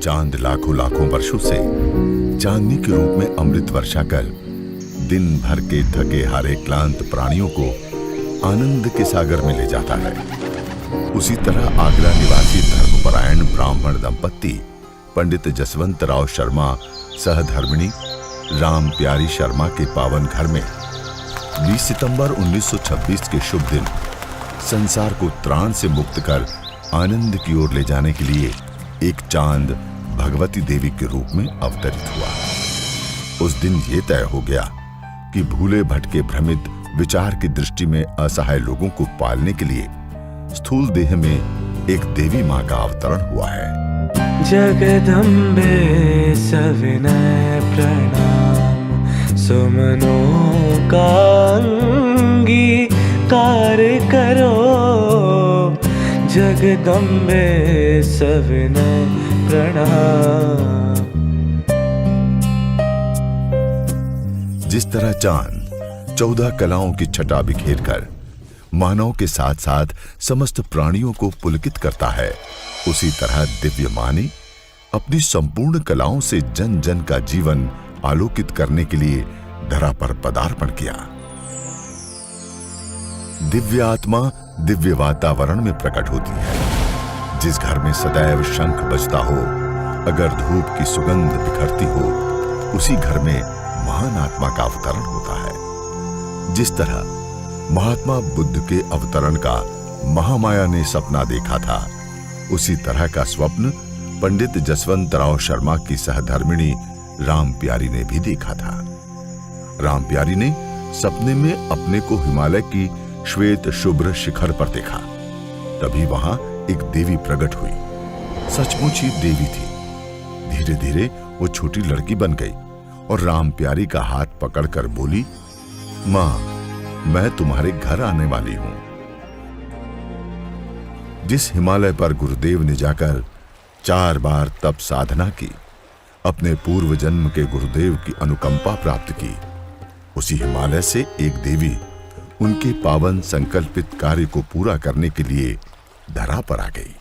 चांद लाखों लाखों वर्षों से चांदनी के रूप में अमृत वर्षा कर दिन भर के थके हारे क्लांत प्राणियों को आनंद के सागर में ले जाता है। उसी तरह आगरा निवासी धर्मपरायण ब्राह्मण दंपत्ति पंडित जसवंत राव शर्मा सहधर्मिणी राम प्यारी शर्मा के पावन घर में 20 सितंबर 1926 के शुभ दिन संसार को त्राण से मुक्त कर आनंद की ओर ले जाने के लिए एक चांद भगवती देवी के रूप में अवतरित हुआ। उस दिन ये तय हो गया कि भूले भटके भ्रमित विचार की दृष्टि में असहाय लोगों को पालने के लिए स्थूल देह में एक देवी मां का अवतरण हुआ है। जगदम्बे सविनय प्रणाम, सुमनों का अंगीकार करो। जगदम्बे सविनय प्रणाम। जिस तरह चांद 14 कलाओं की छटा बिखेर कर मानव के साथ साथ समस्त प्राणियों को पुलकित करता है, उसी तरह दिव्य मां ने अपनी संपूर्ण कलाओं से जन जन का जीवन आलोकित करने के लिए धरा पर पदार्पण किया। दिव्य आत्मा दिव्य वातावरण में प्रकट होती है। जिस घर में सदैव शंख बजता हो, अगर धूप की सुगंध बिखरती हो, उसी घर में महान आत्मा का अवतरण होता है। जिस तरह महात्मा बुद्ध के अवतरण का महामाया ने सपना देखा था, उसी तरह का स्वप्न पंडित जसवंत राव शर्मा की सहधर्मिणी राम प्यारी ने भी देखा था। राम प्यारी ने सपने में अपने को हिमालय की श्वेत शुभ्र शिखर पर देखा। तभी वहां एक देवी प्रकट हुई। सचमुच ही देवी थी। धीरे धीरे वो छोटी लड़की बन गई और राम प्यारी का हाथ पकड़कर बोली, मां, मैं तुम्हारे घर आने वाली हूं। जिस हिमालय पर गुरुदेव ने जाकर 4 बार तप साधना की, अपने पूर्व जन्म के गुरुदेव की अनुकंपा प्राप्त की, उसी हिमालय से एक देवी उनके पावन संकल्पित कार्य को पूरा करने के लिए धरा पर आ गई।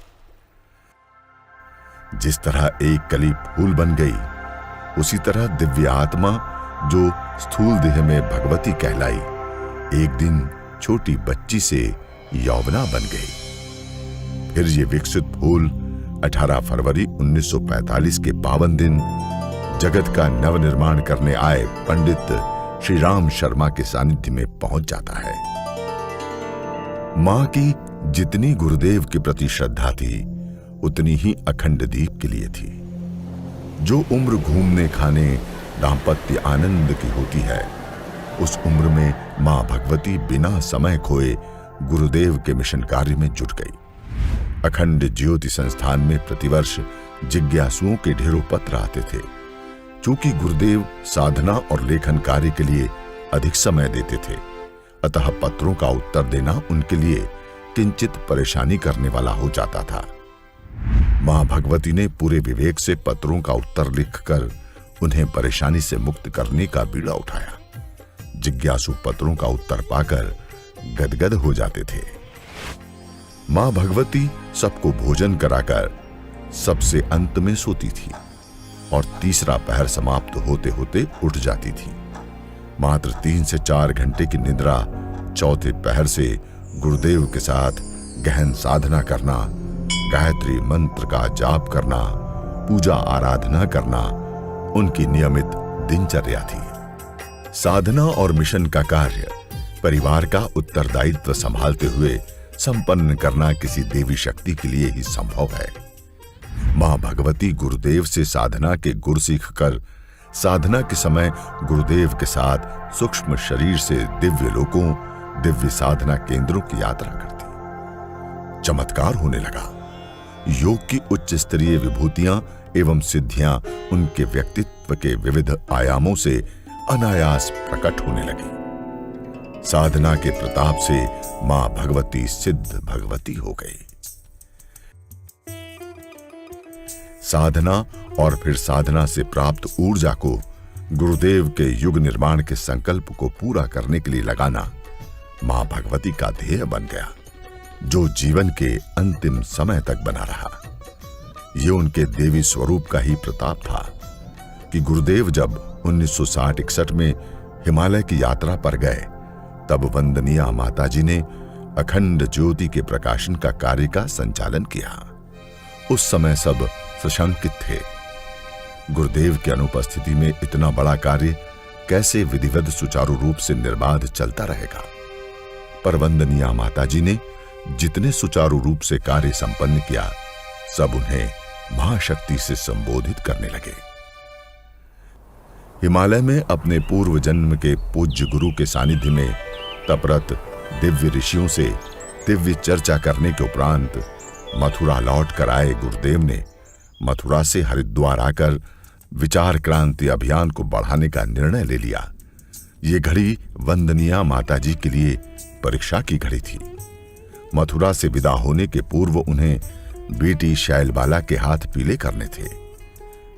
जिस तरह एक कली फूल बन गई, उसी तरह दिव्य आत्मा जो स्थूल देह में भगवती कहलाई, एक दिन छोटी बच्ची से यौवना बन गई। फिर ये विकसित फूल 18 फरवरी 1945 के पावन दिन जगत का नवनिर्माण करने आए पंडित श्री राम शर्मा के सानिध्य में पहुंच जाता है। मां की जितनी गुरुदेव के प्रति श्रद्धा थी, उतनी ही अखंड दीप के लिए थी। जो उम्र घूमने खाने दाम्पत्य आनंद की होती है, उस उम्र में मां भगवती बिना समय खोए गुरुदेव के मिशन कार्य में जुट गई। अखंड ज्योति संस्थान में प्रतिवर्ष जिज्ञासुओं के ढेरों पत्र आते थे। चूंकि गुरुदेव साधना और लेखन कार्य के लिए अधिक समय देते थे, अतः पत्रों का उत्तर देना उनके लिए किंचित परेशानी करने वाला हो जाता था। मां भगवती ने पूरे विवेक से पत्रों का उत्तर लिखकर उन्हें परेशानी से मुक्त करने का बीड़ा उठाया। जिज्ञासु पत्रों का उत्तर पाकर गदगद हो जाते थे। मां भगवती सबको भोजन कराकर सबसे अंत में सोती थी और तीसरा पहर समाप्त होते होते उठ जाती थी। मात्र 3 से 4 घंटे की निद्रा चौथे पहर से गुरुदेव के साथ गहन साधना करना, गायत्री मंत्र का जाप करना, पूजा आराधना करना उनकी नियमित दिनचर्या थी। साधना और मिशन का कार्य परिवार का उत्तरदायित्व संभालते हुए संपन्न करना किसी देवी शक्ति के लिए ही संभव है। मां भगवती गुरुदेव से साधना के गुर सीखकर साधना के समय गुरुदेव के साथ सूक्ष्म शरीर से दिव्य लोकों, दिव्य साधना केंद्रों की यात्रा करती। चमत्कार होने लगा। योग की उच्च स्तरीय विभूतियां एवं सिद्धियां उनके व्यक्तित्व के विविध आयामों से अनायास प्रकट होने लगी। साधना के प्रताप से मां भगवती सिद्ध भगवती हो गई। साधना और फिर साधना से प्राप्त ऊर्जा को गुरुदेव के युग निर्माण के संकल्प को पूरा करने के लिए लगाना मां भगवती का ध्येय बन गया, जो जीवन के अंतिम समय तक बना रहा। ये उनके देवी स्वरूप का ही प्रताप था कि गुरुदेव जब 1960-61 में हिमालय की यात्रा पर गए, तब वंदनीय माताजी ने अखंड ज्योति के प्रकाशन का कार्य का संचालन किया। उस समय सब सशंकित थे। गुरुदेव की अनुपस्थिति में इतना बड़ा कार्य कैसे विधिवत सुचारू रूप से निर्बाध चलता रहेगा। पर वंदनीय माताजी ने जितने सुचारू रूप से कार्य संपन्न किया, सब उन्हें महाशक्ति से संबोधित करने लगे। हिमालय में अपने पूर्व जन्म के पूज्य गुरु के सानिध्य में तपरत दिव्य ऋषियों से दिव्य चर्चा करने के उपरांत मथुरा लौट कर आए गुरुदेव ने मथुरा से हरिद्वार आकर विचार क्रांति अभियान को बढ़ाने का निर्णय ले लिया। ये घड़ी वंदनीय माताजी के लिए परीक्षा की घड़ी थी। मथुरा से विदा होने के पूर्व उन्हें बेटी शैलबाला के हाथ पीले करने थे।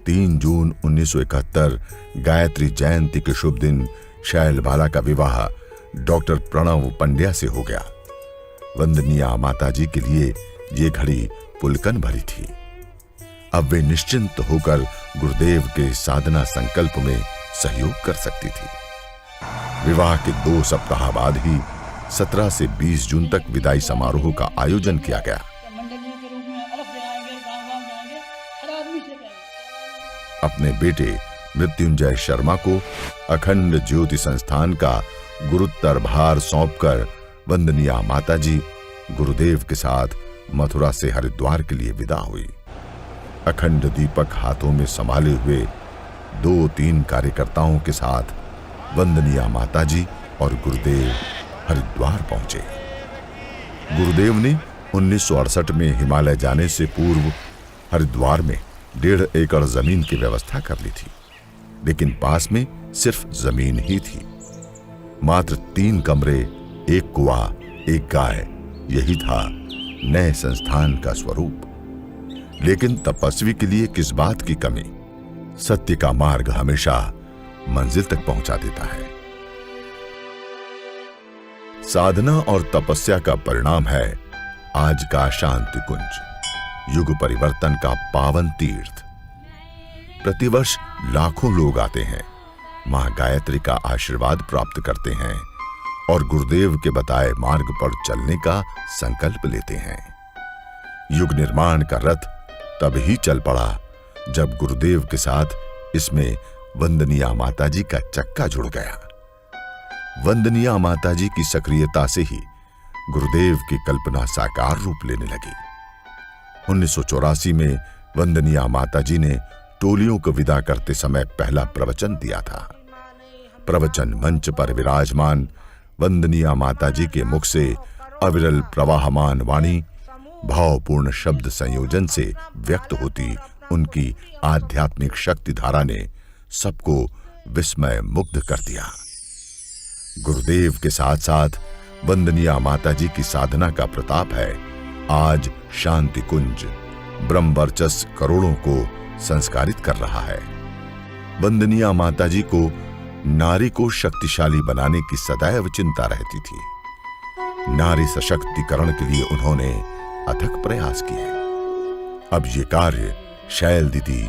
3 जून 1971 गायत्री जयंती के शुभ दिन शैलबाला का विवाह डॉक्टर प्रणव पंड्या से हो गया। वंदनीय माताजी के लिए ये घड़ी पुलकन भरी थी। अब वे निश्चिंत होकर गुरुदेव के साधना संकल्प में सहयोग कर सकती थी। विवाह के 2 सप्ताह बाद ही 17 से 20 जून तक विदाई समारोह का आयोजन किया गया। अपने बेटे मृत्युंजय शर्मा को अखंड ज्योति संस्थान का गुरुत्तर भार सौंपकर वंदनीय माताजी गुरुदेव के साथ मथुरा से हरिद्वार के लिए विदा हुई। अखंड दीपक हाथों में संभाले हुए 2-3 कार्यकर्ताओं के साथ वंदनीय माताजी और गुरुदेव हरिद्वार पहुंचे। गुरुदेव ने 1968 में हिमालय जाने से पूर्व हरिद्वार में 1.5 एकड़ जमीन की व्यवस्था कर ली थी, लेकिन पास में सिर्फ जमीन ही थी। मात्र 3 कमरे, 1 कुआं, 1 गाय, यही था नए संस्थान का स्वरूप। लेकिन तपस्वी के लिए किस बात की कमी? सत्य का मार्ग हमेशा मंजिल तक पहुंचा देता है। साधना और तपस्या का परिणाम है आज का शांति कुंज, युग परिवर्तन का पावन तीर्थ। प्रतिवर्ष लाखों लोग आते हैं, मां गायत्री का आशीर्वाद प्राप्त करते हैं और गुरुदेव के बताए मार्ग पर चलने का संकल्प लेते हैं। युग निर्माण का रथ तब ही चल पड़ा जब गुरुदेव के साथ इसमें वंदनीय माताजी का चक्का जुड़ गया। वंदनीय माताजी की सक्रियता से ही गुरुदेव की कल्पना साकार रूप लेने लगी। 1984 में वंदनीय माताजी ने टोलियों को विदा करते समय पहला प्रवचन दिया था। प्रवचन मंच पर विराजमान वंदनीय माताजी के मुख से अविरल प्रवाहमान वाणी, भावपूर्ण शब्द संयोजन से व्यक्त होती उनकी आध्यात्मिक शक्ति धारा ने सबको विस्मय मुग्ध कर दिया। गुरुदेव के साथ साथ वंदनीय माताजी की साधना का प्रताप है आज शांति कुंज ब्रह्म वर्चस्व करोड़ों को संस्कारित कर रहा है। वंदनीय माताजी को नारी को शक्तिशाली बनाने की सदैव चिंता रहती थी। नारी सशक्तिकरण के लिए उन्होंने अथक प्रयास किए। अब ये कार्य शैल दीदी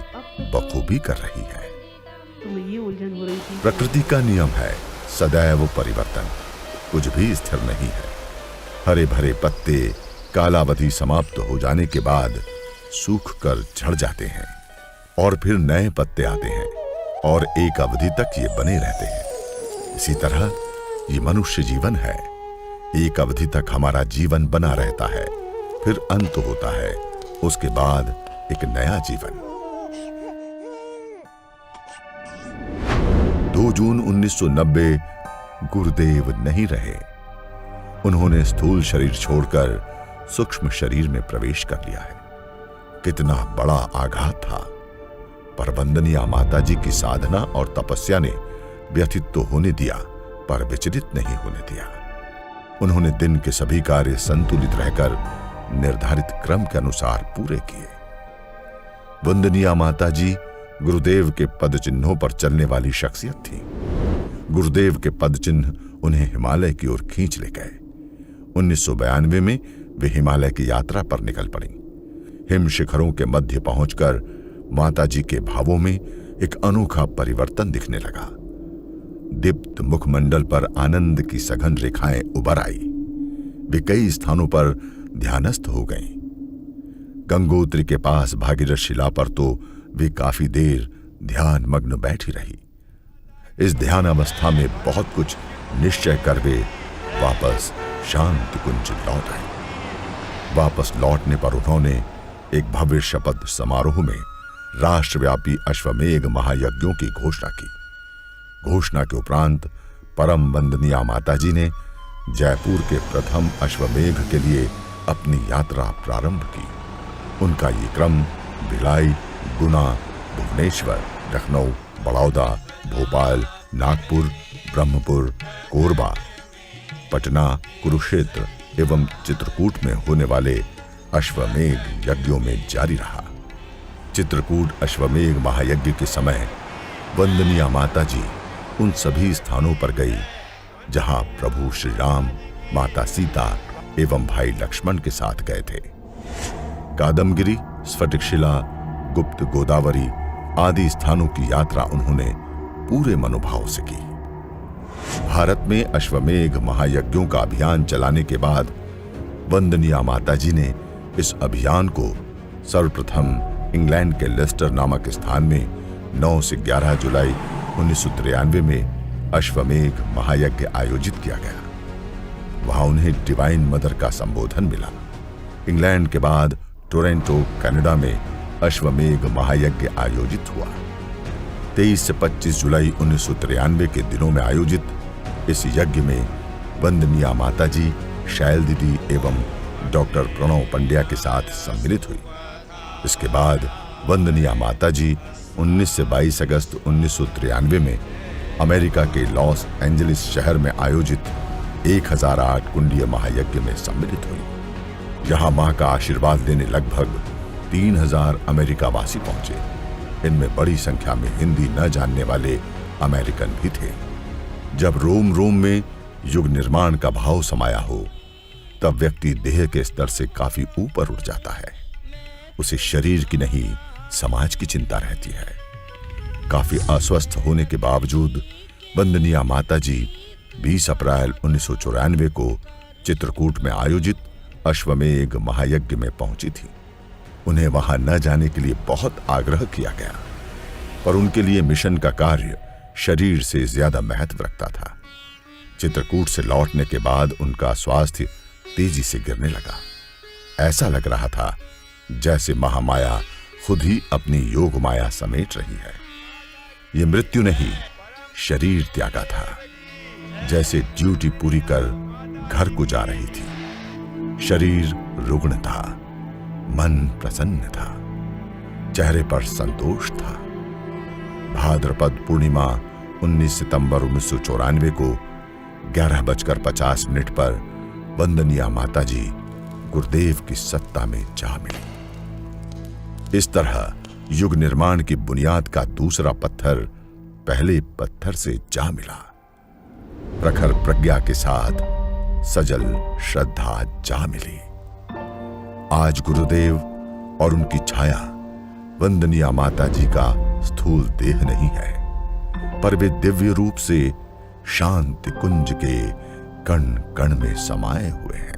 बखूबी कर रही है। प्रकृति का नियम है सदैव परिवर्तन, कुछ भी स्थिर नहीं है। हरे भरे पत्ते कालावधि समाप्त हो जाने के बाद सूख कर झड़ जाते हैं और फिर नए पत्ते आते हैं और एक अवधि तक ये बने रहते हैं। इसी तरह ये मनुष्य जीवन है। एक अवधि तक हमारा जीवन बना रहता है, फिर अंत होता है, उसके बाद एक नया जीवन। 2 जून 1990 गुरुदेव नहीं रहे। उन्होंने स्थूल शरीर छोड़कर सूक्ष्म शरीर में प्रवेश कर लिया है। कितना बड़ा आघात था, पर वंदनीय माताजी की साधना और तपस्या ने व्यथित तो होने दिया, पर विचलित नहीं होने दिया। उन्होंने दिन के सभी कार्य संतुलित रहकर निर्धारित क्रम के अनुसार पूरे किए। वंदनीय माताजी गुरुदेव के पद चिन्हों पर चलने वाली शख्सियत थी। गुरुदेव के पद चिन्ह उन्हें हिमालय की ओर खींच ले गए। 1992 में वे हिमालय की यात्रा पर निकल पड़ी। हिम शिखरों के मध्य पहुंचकर माताजी के भावों में एक अनोखा परिवर्तन दिखने लगा। दीप्त मुखमंडल पर आनंद की सघन रेखाएं उभर आई। वे कई स्थानों पर ध्यानस्थ हो गईं। गंगोत्री के पास भागीरथ शिला पर तो वे काफी देर ध्यान मग्न बैठी रही। इस ध्यान अवस्था में बहुत कुछ निश्चय कर वे वापस शांति कुंज लौट आए। वापस लौटने पर उन्होंने एक भव्य शपथ समारोह में राष्ट्रव्यापी अश्वमेघ महायज्ञों की घोषणा की। घोषणा के उपरांत परम वंदनीय माताजी ने जयपुर के प्रथम अश्वमेघ के लिए अपनी यात्रा प्रारंभ की। उनका ये क्रम भिलाई, गुना, भुवनेश्वर, लखनऊ, बड़ौदा, भोपाल, नागपुर, ब्रह्मपुर, कोरबा, पटना, कुरुक्षेत्र एवं चित्रकूट में होने वाले अश्वमेघ यज्ञों में जारी रहा। चित्रकूट अश्वमेघ महायज्ञ के समय वंदनीय माताजी उन सभी स्थानों पर गई जहां प्रभु श्री राम, माता सीता एवं भाई लक्ष्मण के साथ गए थे। कादमगिरी, स्फटिकशिला, गुप्त गोदावरी आदि स्थानों की यात्रा उन्होंने पूरे मनोभाव से की। भारत में अश्वमेघ महायज्ञों का अभियान चलाने के बाद वंदनीय माताजी ने इस अभियान को सर्वप्रथम इंग्लैंड के लेस्टर नामक स्थान में 9 से 11 जुलाई 1993 में अश्वमेघ महायज्ञ आयोजित किया गया। वहां उन्हें डिवाइन मदर का संबोधन मिला। इंग्लैंड के बाद टोरंटो, कनाडा में अश्वमेघ महायज्ञ आयोजित हुआ। 23 से 25 जुलाई 1993 के दिनों में आयोजित इस यज्ञ में वंदनीय माताजी शैल दीदी एवं डॉक्टर प्रणव पंड्या के साथ सम्मिलित हुई। इसके बाद वंदनीय माताजी 19 से 22 अगस्त 1993 में अमेरिका के लॉस एंजलिस शहर में आयोजित 1008 कुंडीय महायज्ञ में सम्मिलित हुई। यहां मां का आशीर्वाद लेने लगभग 3000 अमेरिका वासी पहुंचे। इनमें बड़ी संख्या में हिंदी न जानने वाले अमेरिकन भी थे। जब रोम रोम में युग निर्माण का भाव समाया हो तब व्यक्ति देह के स्तर से काफी ऊपर उठ जाता है। उसे शरीर की नहीं, समाज की चिंता रहती है। काफी अस्वस्थ होने के बावजूद वंदनीय माताजी 20 अप्रैल 1994 को चित्रकूट में आयोजित अश्वमेघ महायज्ञ में पहुंची थी। उन्हें वहां न जाने के लिए बहुत आग्रह किया गया, पर उनके लिए मिशन का कार्य शरीर से ज्यादा महत्व रखता था। चित्रकूट से लौटने के बाद उनका स्वास्थ्य तेजी से गिरने लगा। ऐसा लग रहा था जैसे महामाया खुद ही अपनी योग माया समेट रही है। ये मृत्यु नहीं, शरीर त्यागा था। जैसे ड्यूटी पूरी कर घर को जा रही थी। शरीर रुग्ण था, मन प्रसन्न था, चेहरे पर संतोष था। भाद्रपद पूर्णिमा 19 सितंबर 1994 को 11:50 पर वंदनीय माताजी गुरुदेव की सत्ता में जा मिली। इस तरह युग निर्माण की बुनियाद का दूसरा पत्थर पहले पत्थर से जा मिला। प्रखर प्रज्ञा के साथ सजल श्रद्धा जा मिली। आज गुरुदेव और उनकी छाया वंदनीय माताजी का स्थूल देह नहीं है, पर वे दिव्य रूप से शांति कुंज के कण कण में समाये हुए हैं।